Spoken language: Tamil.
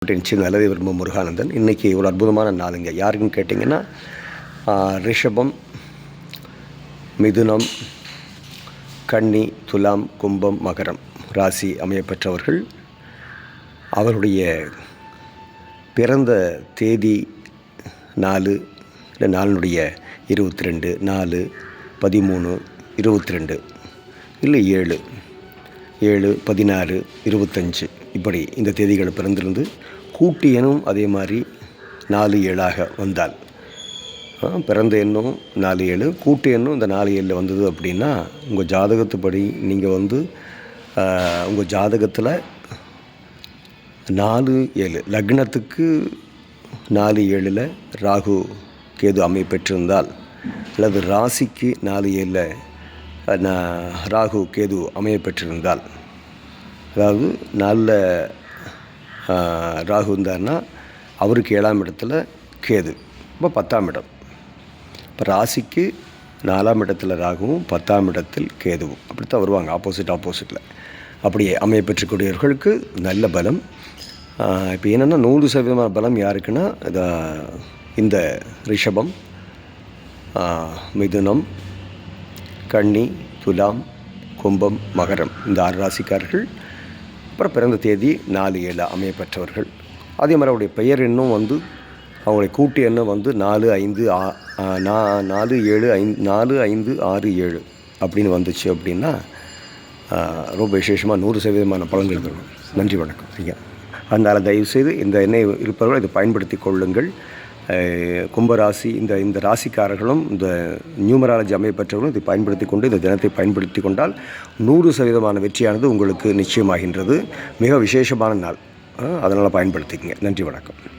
நல்லதை விரும்பும் முருகானந்தன். இன்றைக்கி ஒரு அற்புதமான நாளுங்க. யாருக்குன்னு கேட்டிங்கன்னா, ரிஷபம், மிதுனம், கன்னி, துலாம், கும்பம், மகரம் ராசி அமையப்பெற்றவர்கள். அவருடைய பிறந்த தேதி 4 இல்லை நாளினுடைய 22, 4, 13, 22 இல்லை 7, 7, 16, 25 இப்படி இந்த தேதிகளை பிறந்திருந்து கூட்டு எண்ணும் அதே மாதிரி 4, 7ஆக வந்தால், பிறந்த எண்ணும் 4, 7, கூட்டு எண்ணும் இந்த 4, 7 வந்தது அப்படின்னா, உங்கள் ஜாதகத்துப்படி நீங்கள் உங்கள் ஜாதகத்தில் 4, 7 லக்னத்துக்கு 4, 7 ராகு கேது அமைப்பெற்றிருந்தால், அல்லது ராசிக்கு 4, 7 ராகு கேது அமையப்பெற்றிருந்தால், அதாவது 4 ராகு இருந்தார்னா அவருக்கு 7ஆம் இடத்துல கேது, இப்போ 10ஆம் இடம். இப்போ ராசிக்கு 4ஆம் இடத்துல ராகுவும் 10ஆம் இடத்தில் கேதுவும் அப்படித்தான் வருவாங்க, ஆப்போசிட்டில். அப்படியே அமையப்பெற்றக்கூடியவர்களுக்கு நல்ல பலம். இப்போ என்னென்னா 100% பலம் யாருக்குன்னா, இந்த ரிஷபம், மிதுனம், கன்னி, துலாம், கும்பம், மகரம் இந்த 6 ராசிக்காரர்கள். அப்புறம் பிறந்த தேதி 4, 7 அமையப்பெற்றவர்கள். அதே மாதிரி அவருடைய பெயர் எண்ணும் அவங்களுடைய கூட்டு எண்ணம் 4, 5, 4, 7, 4, 5, 6, 7 அப்படின்னு வந்துச்சு அப்படின்னா, ரொம்ப விசேஷமாக 100% பலன்கள் தரும். நன்றி, வணக்கம் ஐயா. அதனால் தயவுசெய்து இந்த எண்ணெய் இருப்பவர்கள் இதை பயன்படுத்தி கொள்ளுங்கள். கும்பராசி இந்த ராசிக்காரர்களும் இந்த நியூமராலஜி அமைப்பற்றவர்களும் இதை பயன்படுத்தி கொண்டு இந்த தினத்தை பயன்படுத்தி கொண்டால் 100% வெற்றியானது உங்களுக்கு நிச்சயமாகின்றது. மிக விசேஷமான நாள், அதனால் பயன்படுத்திக்கங்க. நன்றி, வணக்கம்.